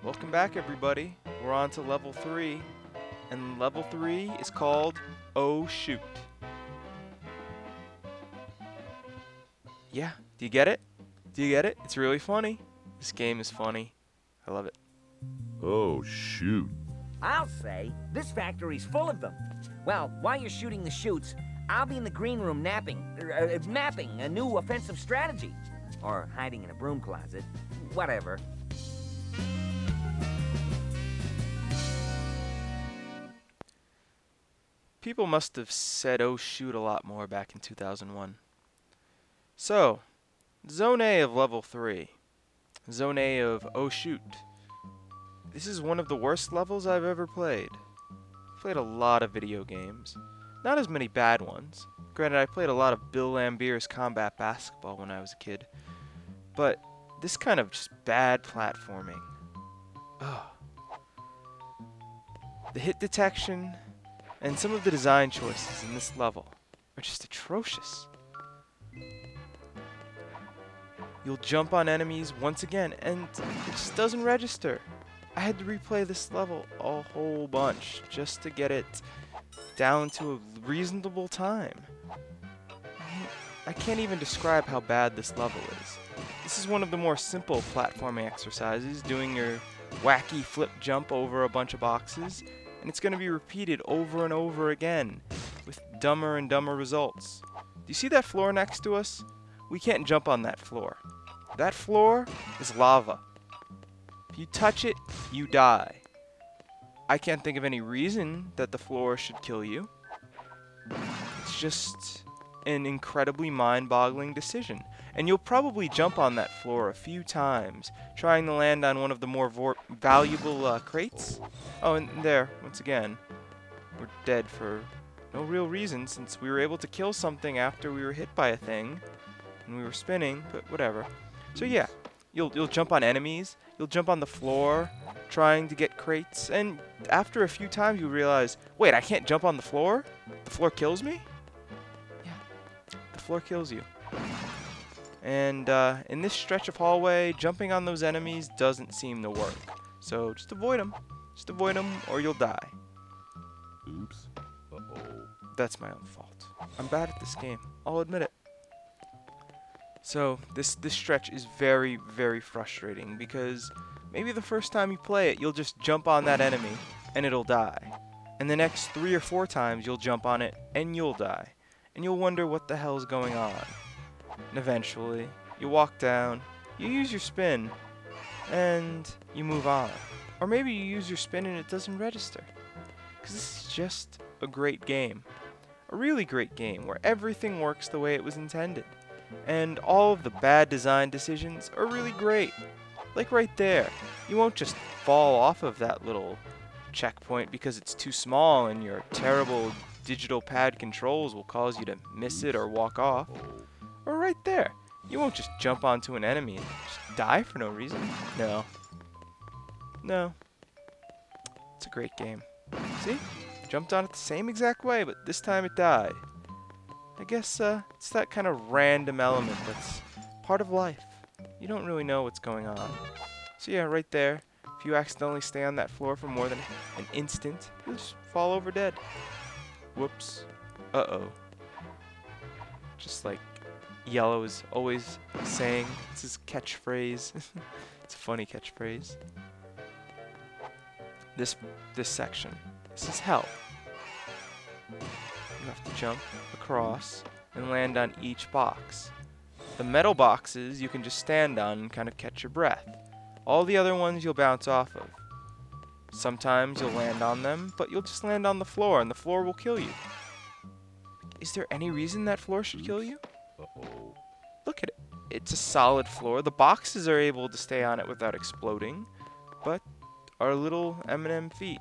Welcome back, everybody. We're on to level 3, and level 3 is called Oh Shoot. Yeah, do you get it? Do you get it? It's really funny. This game is funny. I love it. Oh, shoot. I'll say, this factory's full of them. Well, while you're shooting the chutes, I'll be in the green room mapping a new offensive strategy. Or hiding in a broom closet. Whatever. People must have said oh shoot a lot more back in 2001. So, Zone A of level 3. Zone A of oh shoot. This is one of the worst levels I've ever played. I've played a lot of video games. Not as many bad ones. Granted, I played a lot of Bill Lambier's Combat Basketball when I was a kid. But this kind of just bad platforming. Ugh. The hit detection and some of the design choices in this level are just atrocious. You'll jump on enemies once again, and it just doesn't register. I had to replay this level a whole bunch just to get it down to a reasonable time. I can't even describe how bad this level is. This is one of the more simple platforming exercises, doing your wacky flip jump over a bunch of boxes, and it's going to be repeated over and over again with dumber and dumber results. Do you see that floor next to us? We can't jump on that floor. That floor is lava. If you touch it, you die. I can't think of any reason that the floor should kill you. It's just an incredibly mind-boggling decision. And you'll probably jump on that floor a few times, trying to land on one of the more valuable crates. Oh, and there, once again, we're dead for no real reason, since we were able to kill something after we were hit by a thing, and we were spinning, but whatever. So yeah, you'll jump on enemies, you'll jump on the floor, trying to get crates, and after a few times you realize, wait, I can't jump on the floor? The floor kills me? Yeah, the floor kills you. And in this stretch of hallway, jumping on those enemies doesn't seem to work. So just avoid them. Just avoid them or you'll die. Oops. Uh-oh. That's my own fault. I'm bad at this game. I'll admit it. So this stretch is very, very frustrating because maybe the first time you play it, you'll just jump on that enemy and it'll die. And the next 3 or 4 times you'll jump on it and you'll die. And you'll wonder what the hell is going on. And eventually, you walk down, you use your spin, and you move on. Or maybe you use your spin and it doesn't register. Because this is just a great game. A really great game where everything works the way it was intended. And all of the bad design decisions are really great. Like right there, you won't just fall off of that little checkpoint because it's too small and your terrible digital pad controls will cause you to miss it or walk off. Or right there, you won't just jump onto an enemy and just die for no reason. No. No. It's a great game. See? Jumped on it the same exact way, but this time it died. I guess it's that kind of random element that's part of life. You don't really know what's going on. So yeah, right there, if you accidentally stay on that floor for more than an instant, you'll just fall over dead. Whoops. Uh-oh. Just like Yellow is always saying. It's his catchphrase. It's a funny catchphrase. This section. This is hell. You have to jump across and land on each box. The metal boxes you can just stand on and kind of catch your breath. All the other ones you'll bounce off of. Sometimes you'll land on them, but you'll just land on the floor and the floor will kill you. Is there any reason that floor should kill you? Uh-oh. Look at it. It's a solid floor. The boxes are able to stay on it without exploding, but our little M&M feet,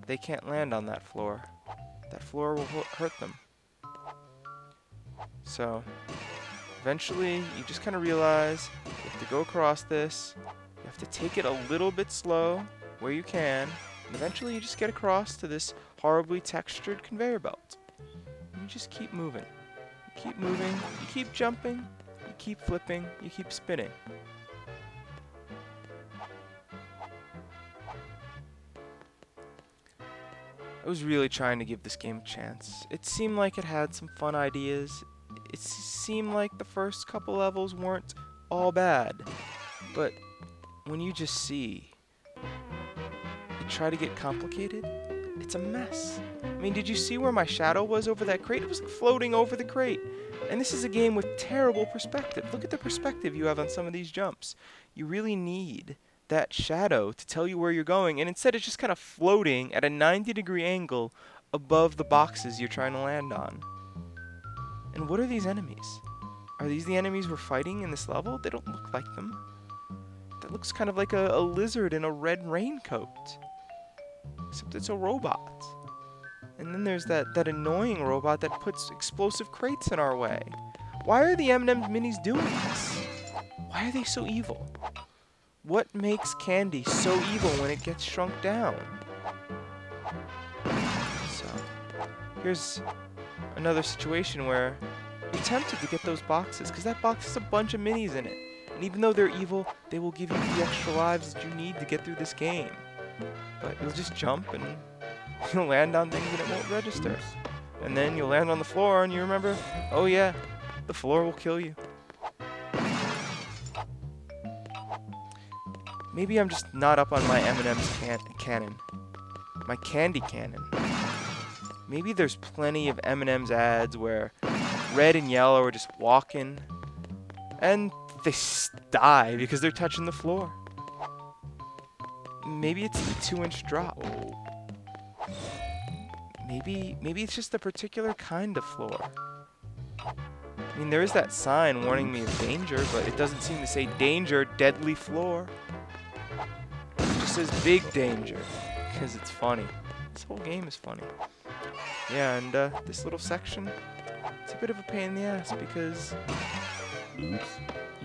they can't land on that floor. That floor will hurt them. So, eventually, you just kind of realize you have to go across this. You have to take it a little bit slow where you can, and eventually you just get across to this horribly textured conveyor belt. And you just keep moving. Keep moving, you keep jumping, you keep flipping, you keep spinning. I was really trying to give this game a chance. It seemed like it had some fun ideas. It seemed like the first couple levels weren't all bad. But when you just see it try to get complicated, it's a mess. I mean, did you see where my shadow was over that crate? It was like floating over the crate. And this is a game with terrible perspective. Look at the perspective you have on some of these jumps. You really need that shadow to tell you where you're going, and instead it's just kind of floating at a 90-degree angle above the boxes you're trying to land on. And what are these enemies? Are these the enemies we're fighting in this level? They don't look like them. That looks kind of like a lizard in a red raincoat. Except it's a robot. And then there's that annoying robot that puts explosive crates in our way. Why are the M&M's minis doing this? Why are they so evil? What makes candy so evil when it gets shrunk down? So, here's another situation where you're tempted to get those boxes, because that box has a bunch of minis in it. And even though they're evil, they will give you the extra lives that you need to get through this game. But you'll just jump and you'll land on things and it won't register. And then you'll land on the floor and you remember, oh yeah, the floor will kill you. Maybe I'm just not up on my M&M's canon. My candy canon. Maybe there's plenty of M&M's ads where red and yellow are just walking and they die because they're touching the floor. Maybe it's the 2-inch drop. Maybe it's just a particular kind of floor. I mean, there is that sign warning me of danger, but it doesn't seem to say danger, deadly floor. It just says big danger, because it's funny. This whole game is funny. Yeah, and this little section, it's a bit of a pain in the ass, because you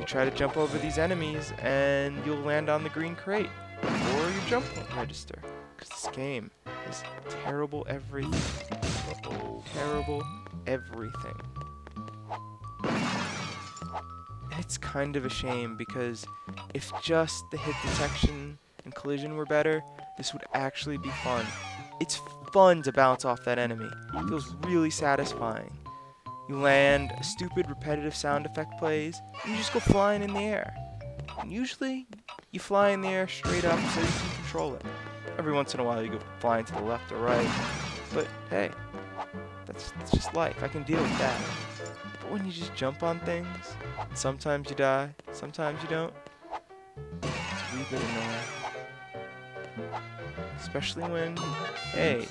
try to jump over these enemies, and you'll land on the green crate, or your jump won't register, because this game is terrible everything. Terrible everything. It's kind of a shame, because if just the hit detection and collision were better, this would actually be fun. It's fun to bounce off that enemy. It feels really satisfying. You land, a stupid repetitive sound effect plays, and you just go flying in the air. And usually, you fly in the air straight up so you can control it. Every once in a while you go flying to the left or right, but hey, that's just life. I can deal with that. But when you just jump on things, sometimes you die, sometimes you don't, it's a wee bit annoying. Especially when, hey,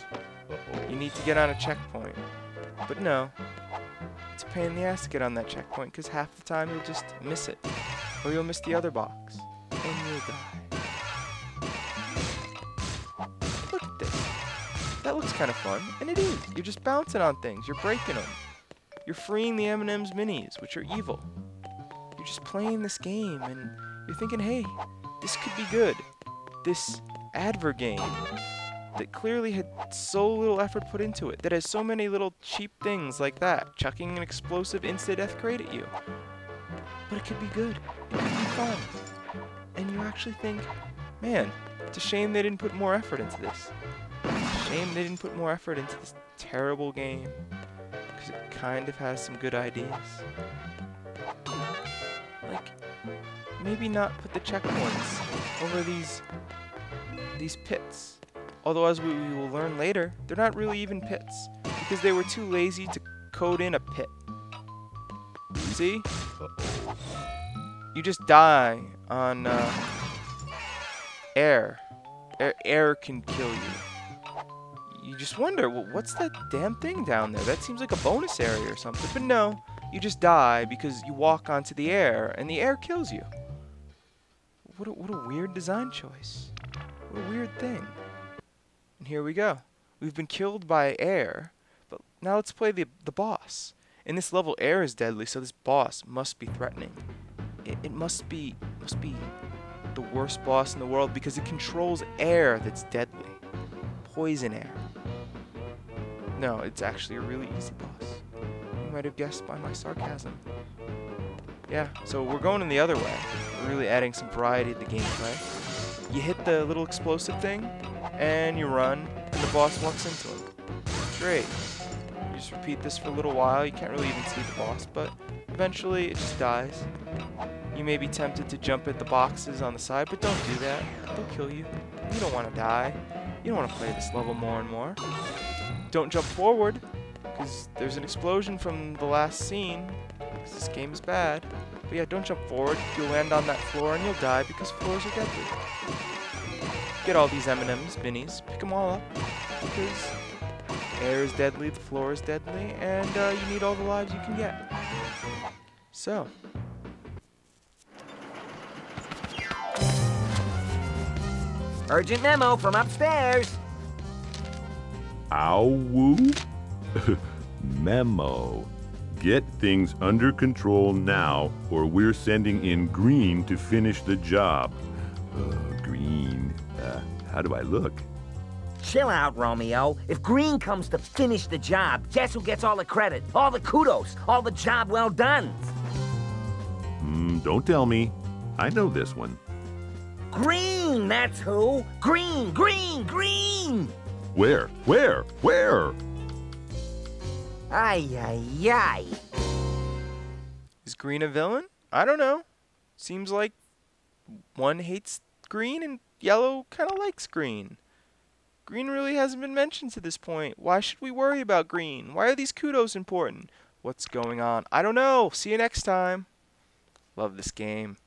you need to get on a checkpoint. But no, it's a pain in the ass to get on that checkpoint, because half the time you'll just miss it. Or you'll miss the other box, and you'll die. Look at this. That looks kind of fun, and it is. You're just bouncing on things. You're breaking them. You're freeing the M&M's minis, which are evil. You're just playing this game, and you're thinking, hey, this could be good. This adver game that clearly had so little effort put into it, that has so many little cheap things like that, chucking an explosive insta-death crate at you. But it could be good. It could be fun. And you actually think, man, it's a shame they didn't put more effort into this. It's a shame they didn't put more effort into this terrible game. Because it kind of has some good ideas. Like, maybe not put the checkpoints over these pits. Although, as we will learn later, they're not really even pits, because they were too lazy to code in a pit. See? You just die on air. Air can kill you. You just wonder, well, what's that damn thing down there? That seems like a bonus area or something. But no, you just die because you walk onto the air, and the air kills you. What a weird design choice. What a weird thing. And here we go. We've been killed by air, but now let's play the boss. In this level, air is deadly, so this boss must be threatening. It must be the worst boss in the world, because it controls air that's deadly. Poison air. No, it's actually a really easy boss. You might have guessed by my sarcasm. Yeah, so we're going in the other way. We're really adding some variety to the gameplay. You hit the little explosive thing, and you run, and the boss walks into him. Great. You just repeat this for a little while. You can't really even see the boss, but eventually it just dies. You may be tempted to jump at the boxes on the side, but don't do that. They'll kill you. You don't want to die. You don't want to play this level more and more. Don't jump forward, because there's an explosion from the last scene, because this game is bad. But yeah, don't jump forward. You'll land on that floor and you'll die, because floors are deadly. Get all these M&Ms, minis, pick them all up, because air is deadly, the floor is deadly, and you need all the lives you can get. So. Urgent memo from upstairs. Ow-woo? Memo. Get things under control now, or we're sending in Green to finish the job. Green. How do I look? Chill out, Romeo. If Green comes to finish the job, guess who gets all the credit? All the kudos, all the job well done. Don't tell me. I know this one. Green, that's who. Green, green, green. Where? Where? Where? Ay, ay, ay. Is Green a villain? I don't know. Seems like one hates Green and Yellow kind of likes Green. Green really hasn't been mentioned to this point. Why should we worry about Green? Why are these kudos important? What's going on? I don't know. See you next time. Love this game.